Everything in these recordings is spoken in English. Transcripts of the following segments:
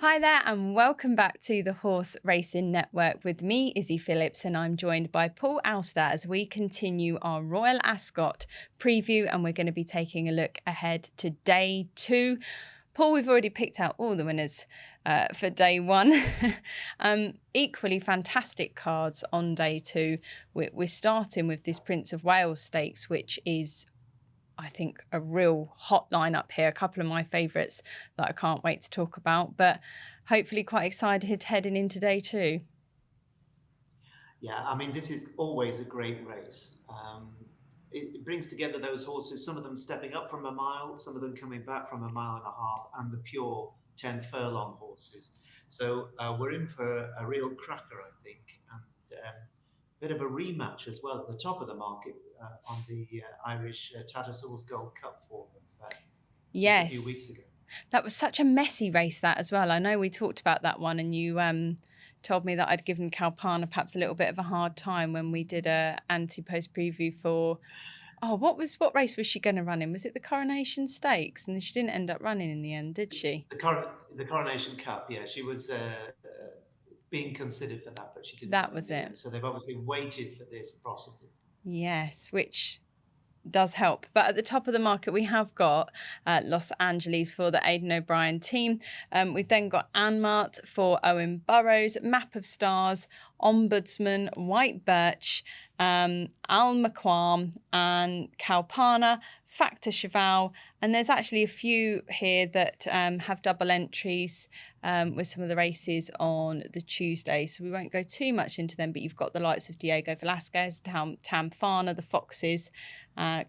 Hi there, and welcome back to the Horse Racing Network with me, Izzy Phillips, and I'm joined by Paul Alster as we continue our Royal Ascot preview, and we're going to be taking a look ahead to day 2. Paul, we've already picked out all the winners for day 1. Equally fantastic cards on day 2. We're starting with this Prince of Wales Stakes, which is, I think, a real hot lineup here. A couple of my favourites that I can't wait to talk about, but hopefully quite excited heading into day 2. Yeah, I mean, this is always a great race. It brings together those horses, some of them stepping up from a mile, some of them coming back from a mile and a half, and the pure 10 furlong horses. So we're in for a real cracker, I think, and a bit of a rematch as well at the top of the market on the Irish Tattersalls Gold Cup form of just a few weeks Yes, ago. that was such a messy race, that as well. I know we talked about that one, and you told me that I'd given Kalpana perhaps a little bit of a hard time when we did a anti-post preview for, what race was she going to run in? Was it the Coronation Stakes? And she didn't end up running in the end, did she? The Coronation Cup, yeah, she was being considered for that, but she didn't That run in was the it. end. So they've obviously waited for this, possibly. Yes, which does help. But at the top of the market, we have got Los Angeles for the Aidan O'Brien team. We've then got Anmart for Owen Burrows, Map of Stars, Ombudsman, White Birch, Al McQuam, and Kalpana, Factor Cheval. And there's actually a few here that have double entries with some of the races on the Tuesday. So we won't go too much into them, but you've got the likes of Diego Velasquez, Tamfana, the Foxes,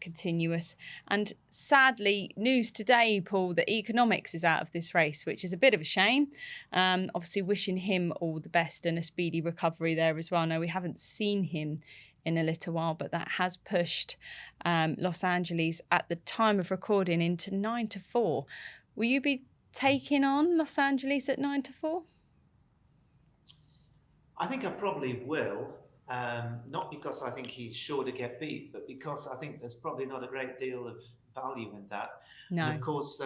continuous. And sadly, news today, Paul, that Economics is out of this race, which is a bit of a shame. Obviously, wishing him all the best and a speedy recovery there as well. No, we haven't seen him in a little while, but that has pushed Los Angeles at the time of recording into 9-4. Will you be taking on Los Angeles at 9-4? I think I probably will, not because I think he's sure to get beat, but because I think there's probably not a great deal of value in that. And of No. course,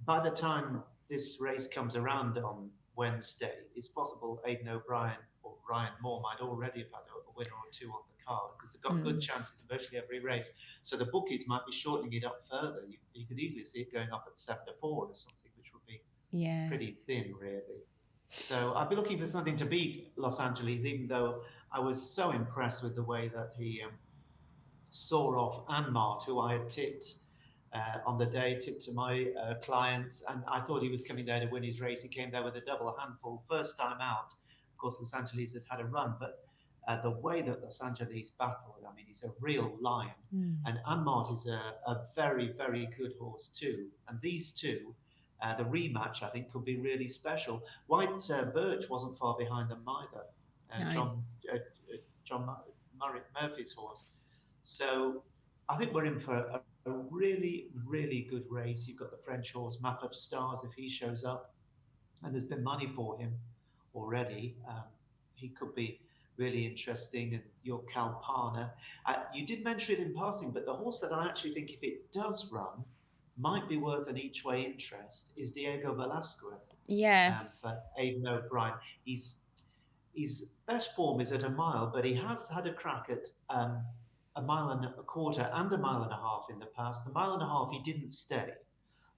by the time this race comes around on Wednesday, it's possible Aidan O'Brien or Ryan Moore might already have had a winner or two on the card because they've got good chances in virtually every race. So the bookies might be shortening it up further. You could easily see it going up at 7-4 or something, which would be Yeah. pretty thin, really. So I'd be looking for something to beat Los Angeles, even though I was so impressed with the way that he saw off Anmart, who I had tipped on the day, tipped to my clients, and I thought he was coming there to win his race. He came there with a double handful, first time out. Of course, Los Angeles had a run, but the way that Los Angeles battled, I mean, he's a real lion. And Anmart is a very, very good horse too. And these two, the rematch, I think, could be really special. White Birch wasn't far behind them either. No. John Murphy's horse. So I think we're in for a really, really good race. You've got the French horse Map of Stars if he shows up, and there's been money for him already. He could be really interesting. And your Kalpana, you did mention it in passing, but the horse that I actually think, if it does run, might be worth an each way interest is Diego Velasquez Yeah. for Aidan O'Brien. His best form is at a mile, but he has had a crack at a mile and a quarter and a mile and a half in the past. The mile and a half he didn't stay.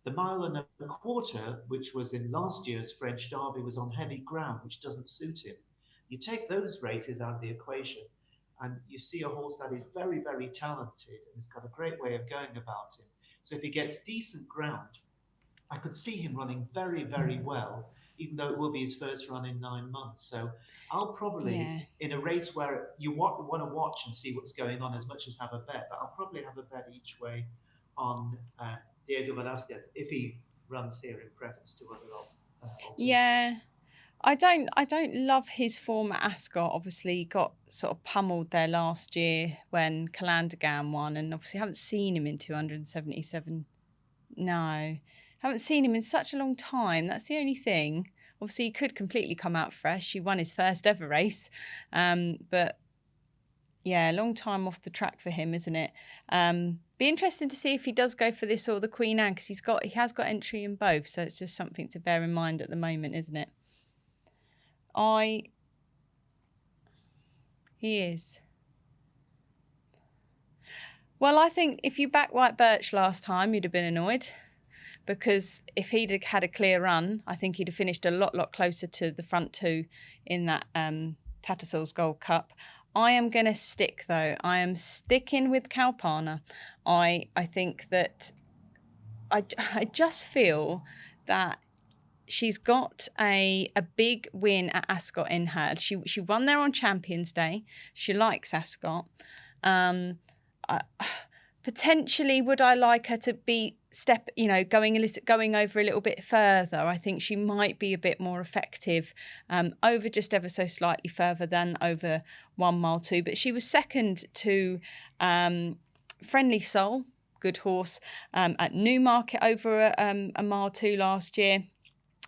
The mile and a quarter, which was in last year's French Derby, was on heavy ground, which doesn't suit him. You take those races out of the equation, and you see a horse that is very, very talented and has got a great way of going about him. So if he gets decent ground, I could see him running very, very well, even though it will be his first run in 9 months. So I'll Yeah. probably, in a race where you want to watch and see what's going on as much as have a bet, but I'll probably have a bet each way on Diego Velasquez if he runs here in preference to other alternatives. Yeah. I don't love his form at Ascot. Obviously, he got sort of pummeled there last year when Calandagan won, and obviously haven't seen him in 277. No, haven't seen him in such a long time. That's the only thing. Obviously, he could completely come out fresh. He won his first ever race, but Yeah, long time off the track for him, isn't it? Be interesting to see if he does go for this or the Queen Anne, because he has got entry in both, so it's just something to bear in mind at the moment, isn't it? He is. Well, I think if you backed White Birch last time, you'd have been annoyed, because if he'd have had a clear run, I think he'd have finished a lot closer to the front two in that Tattersalls Gold Cup. I am going to stick, though. I am sticking with Kalpana. I think that I just feel that she's got a big win at Ascot in her. She won there on Champions Day. She likes Ascot. Um, I, potentially, would I like her to be going over a little bit further? I think she might be a bit more effective over just ever so slightly further than over 1 mile 2. But she was second to Friendly Soul, good horse, at Newmarket over a mile 2 last year.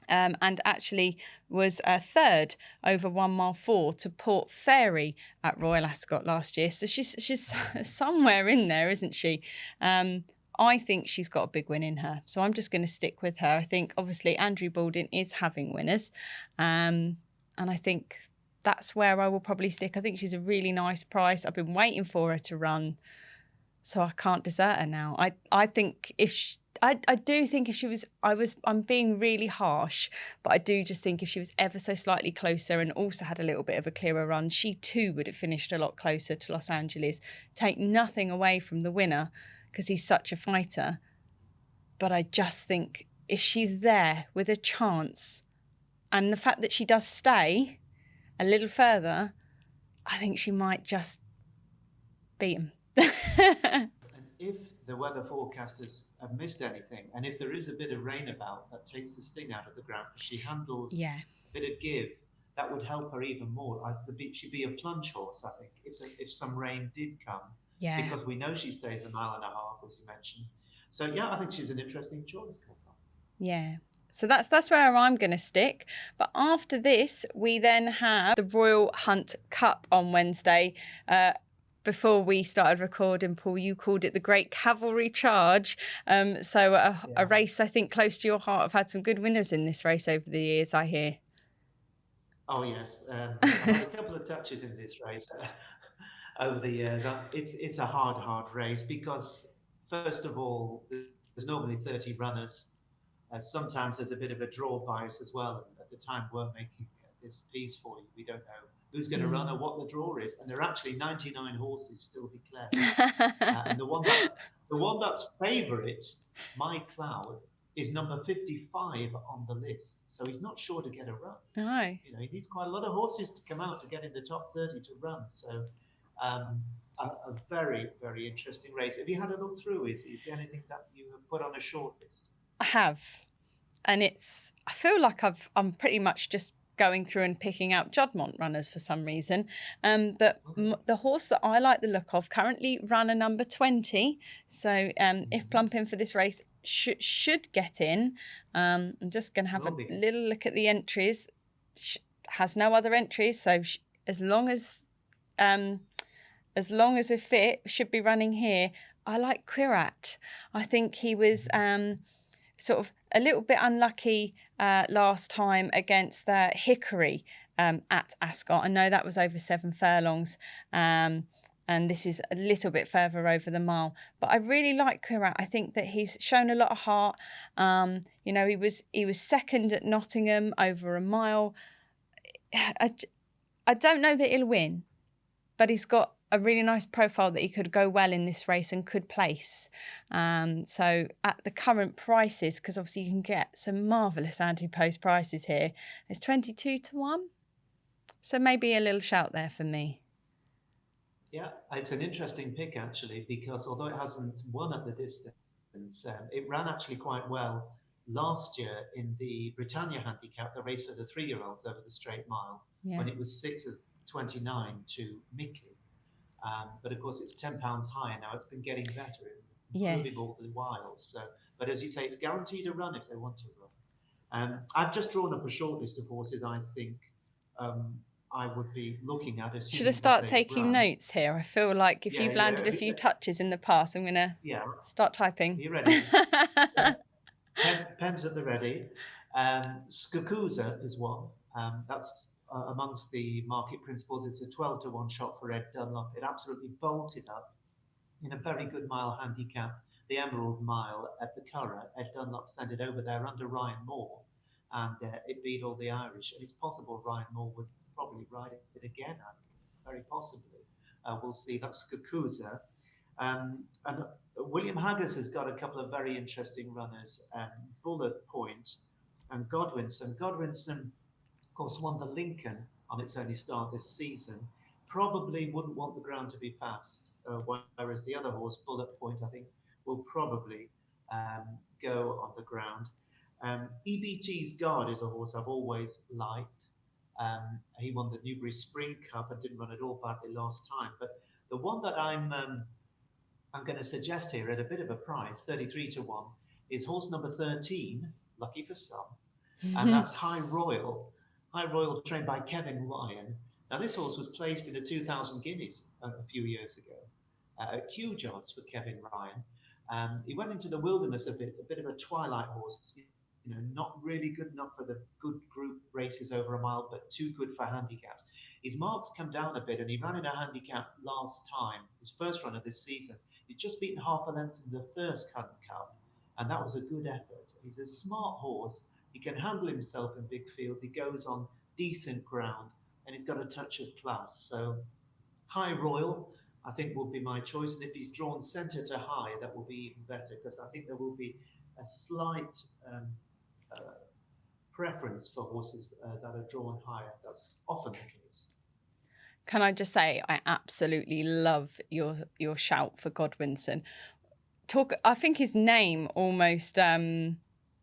And actually was third over 1 mile 4 to Port Fairy at Royal Ascot last year. So she's somewhere in there, isn't she? I think she's got a big win in her. So I'm just going to stick with her. I think obviously Andrew Baldwin is having winners. And I think that's where I will probably stick. I think she's a really nice price. I've been waiting for her to run, so I can't desert her now. I think I do think if she was, I'm being really harsh, but I do just think if she was ever so slightly closer and also had a little bit of a clearer run, she too would have finished a lot closer to Los Angeles. Take nothing away from the winner, because he's such a fighter. But I just think if she's there with a chance, and the fact that she does stay a little further, I think she might just beat him. And if the weather forecasters have missed anything, and if there is a bit of rain about, that takes the sting out of the ground, because she handles Yeah. a bit of give, that would help her even more. She'd be a plunge horse, I think, if some rain did come, Yeah. because we know she stays a mile and a half, as you mentioned. So yeah, I think she's an interesting choice, Coco. Yeah. So that's where I'm going to stick. But after this, we then have the Royal Hunt Cup on Wednesday. Before we started recording, Paul, you called it the Great Cavalry Charge. So a race, I think, close to your heart. I've had some good winners in this race over the years, I hear. Oh yes, I've had a couple of touches in this race over the years. It's a hard race because first of all, there's normally 30 runners. Sometimes there's a bit of a draw bias as well. At the time we're making this piece for you, we don't know who's going to run or what the draw is, and there are actually 99 horses still declared. And the one that's favourite, My Cloud, is number 55 on the list, so he's not sure to get a run. No. You know, he needs quite a lot of horses to come out to get in the top 30 to run. So a very interesting race. Have you had a look through? Is there anything that you have put on a short list? I have. And I feel like I'm pretty much just going through and picking out Jodmont runners for some reason. But the horse that I like the look of currently runner number 20. So if plump in for this race, should get in. I'm just going to have a little look at the entries. Has no other entries, so as long as we're fit, should be running here. I like Quirat. I think he was sort of a little bit unlucky last time against Hickory at Ascot. I know that was over 7 furlongs, and this is a little bit further over the mile. But I really like Quirat. I think that he's shown a lot of heart. You know, he was second at Nottingham over a mile. I don't know that he'll win, but he's got a really nice profile that he could go well in this race and could place. So at the current prices, because obviously you can get some marvellous anti-post prices here, it's 22 to 1. So maybe a little shout there for me. Yeah, it's an interesting pick actually, because although it hasn't won at the distance, it ran actually quite well last year in the Britannia Handicap, the race for the 3-year-olds over the straight mile, when it was 6 of 29 to Mickley. But of course, it's £10 higher now. It's been getting better, improving all the while. So, but as you say, it's guaranteed a run if they want to run. I've just drawn up a short list of horses I think I would be looking at, Should I assuming that start they taking run. notes here? I feel like if Yeah, you've yeah, landed a few touches in the past, I'm gonna yeah. Are start typing. you ready? Pen, pens at the ready. Skakuza is one. That's amongst the market principles. It's a 12 to 1 shot for Ed Dunlop. It absolutely bolted up in a very good mile handicap, the Emerald Mile at the Curragh. Ed Dunlop sent it over there under Ryan Moore, and it beat all the Irish. And it's possible Ryan Moore would probably ride it again, very possibly. We'll see. That's Skakuza. And William Haggis has got a couple of very interesting runners, Bullet Point and Godwinson. Godwinson, of course, won the Lincoln on its only start this season. Probably wouldn't want the ground to be fast, whereas the other horse, Bullet Point, I think, will probably go on the ground. EBT's Guard is a horse I've always liked. He won the Newbury Spring Cup and didn't run at all badly last time. But the one that I'm going to suggest here at a bit of a price, 33 to 1, is horse number 13, lucky for some, and that's High Royal. High Royal, trained by Kevin Ryan. Now, this horse was placed in a 2,000 guineas a few years ago. Huge odds for Kevin Ryan. He went into the wilderness a bit of a twilight horse. Not really good enough for the good group races over a mile, but too good for handicaps. His marks come down a bit, and he ran in a handicap last time, his first run of this season. He'd just beaten half a length in the Thirst Cup, and that was a good effort. He's a smart horse. He can handle himself in big fields. He goes on decent ground, and he's got a touch of class. So High Royal, I think, will be my choice. And if he's drawn centre to high, that will be even better, because I think there will be a slight uh, preference for horses that are drawn higher. That's often the case. Can I just say I absolutely love your shout for Godwinson. I think his name almost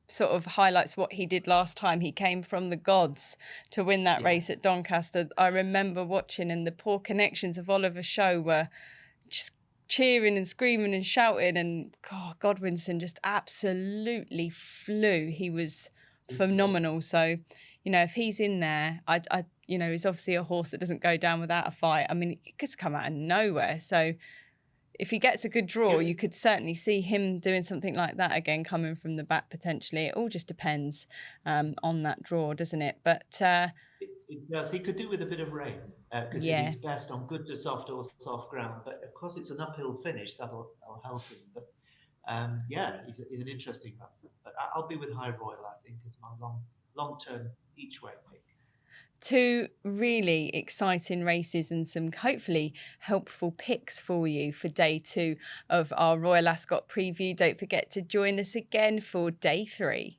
sort of highlights what he did last time. He came from the gods to win that Yeah. race at Doncaster. I remember watching, and the poor connections of Oliver Show were just cheering and screaming and shouting, and Godwinson just absolutely flew. He was phenomenal. So, if he's in there, he's obviously a horse that doesn't go down without a fight. I mean, it could come out of nowhere. So if he gets a good draw, Yeah. you could certainly see him doing something like that again, coming from the back potentially. It all just depends on that draw, doesn't it? But It does. He could do with a bit of rain, because it yeah, is best on good to soft or soft ground. But of course, it's an uphill finish that'll help him. But yeah, he's an interesting one. But I'll be with High Royal, I think, as my long term each way pick. two really exciting races and some hopefully helpful picks for you for day 2 of our Royal Ascot preview. Don't forget to join us again for day 3.